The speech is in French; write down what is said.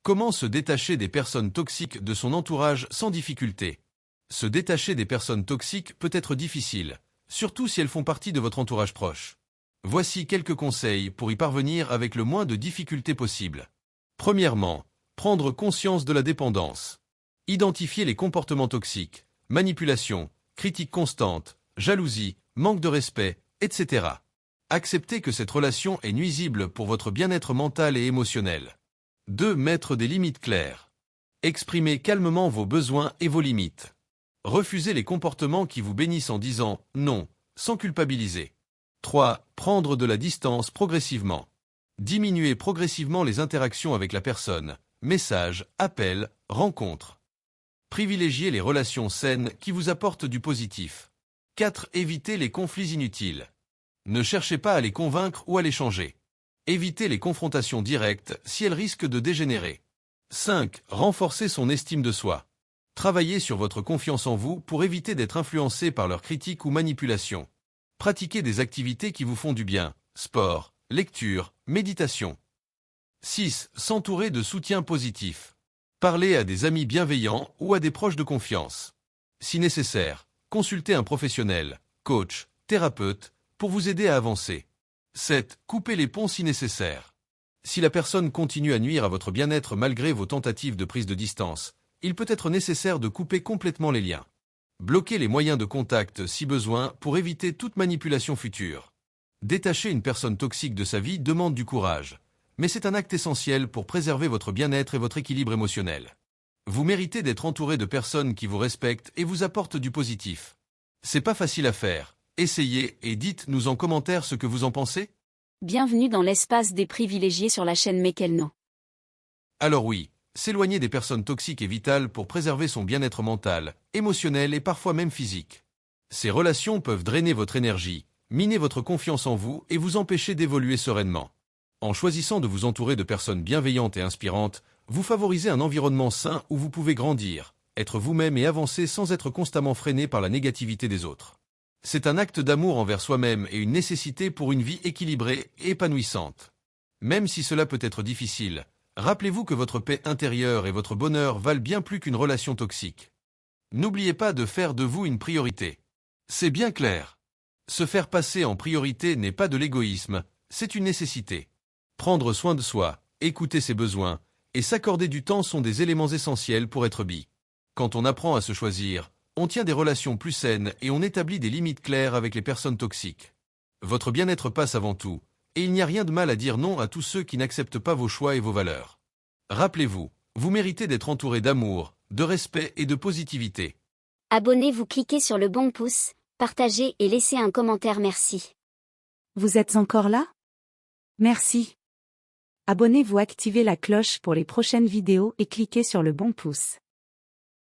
Comment se détacher des personnes toxiques de son entourage sans difficulté? Se détacher des personnes toxiques peut être difficile, surtout si elles font partie de votre entourage proche. Voici quelques conseils pour y parvenir avec le moins de difficultés possible. Premièrement, prendre conscience de la dépendance. Identifier les comportements toxiques, manipulation, critique constante, jalousie, manque de respect, etc. Acceptez que cette relation est nuisible pour votre bien-être mental et émotionnel. 2. Mettre des limites claires. Exprimez calmement vos besoins et vos limites. Refusez les comportements qui vous bénissent en disant « non », sans culpabiliser. 3. Prendre de la distance progressivement. Diminuez progressivement les interactions avec la personne, messages, appels, rencontres. Privilégiez les relations saines qui vous apportent du positif. 4. Évitez les conflits inutiles. Ne cherchez pas à les convaincre ou à les changer. Évitez les confrontations directes si elles risquent de dégénérer. 5. Renforcez son estime de soi. Travaillez sur votre confiance en vous pour éviter d'être influencé par leurs critiques ou manipulations. Pratiquez des activités qui vous font du bien, sport, lecture, méditation. 6. S'entourer de soutien positif. Parlez à des amis bienveillants ou à des proches de confiance. Si nécessaire, consultez un professionnel, coach, thérapeute, pour vous aider à avancer. 7. Coupez les ponts si nécessaire. Si la personne continue à nuire à votre bien-être malgré vos tentatives de prise de distance, il peut être nécessaire de couper complètement les liens. Bloquez les moyens de contact si besoin pour éviter toute manipulation future. Détacher une personne toxique de sa vie demande du courage, mais c'est un acte essentiel pour préserver votre bien-être et votre équilibre émotionnel. Vous méritez d'être entouré de personnes qui vous respectent et vous apportent du positif. C'est pas facile à faire. Essayez et dites-nous en commentaire ce que vous en pensez. Bienvenue dans l'espace des privilégiés sur la chaîne Mekelno. Alors oui, s'éloigner des personnes toxiques est vital pour préserver son bien-être mental, émotionnel et parfois même physique. Ces relations peuvent drainer votre énergie, miner votre confiance en vous et vous empêcher d'évoluer sereinement. En choisissant de vous entourer de personnes bienveillantes et inspirantes, vous favorisez un environnement sain où vous pouvez grandir, être vous-même et avancer sans être constamment freiné par la négativité des autres. C'est un acte d'amour envers soi-même et une nécessité pour une vie équilibrée et épanouissante. Même si cela peut être difficile, rappelez-vous que votre paix intérieure et votre bonheur valent bien plus qu'une relation toxique. N'oubliez pas de faire de vous une priorité. C'est bien clair. Se faire passer en priorité n'est pas de l'égoïsme, c'est une nécessité. Prendre soin de soi, écouter ses besoins et s'accorder du temps sont des éléments essentiels pour être bi. Quand on apprend à se choisir, on tient des relations plus saines et on établit des limites claires avec les personnes toxiques. Votre bien-être passe avant tout, et il n'y a rien de mal à dire non à tous ceux qui n'acceptent pas vos choix et vos valeurs. Rappelez-vous, vous méritez d'être entouré d'amour, de respect et de positivité. Abonnez-vous, cliquez sur le bon pouce, partagez et laissez un commentaire, merci. Vous êtes encore là? Merci. Abonnez-vous, activez la cloche pour les prochaines vidéos et cliquez sur le bon pouce.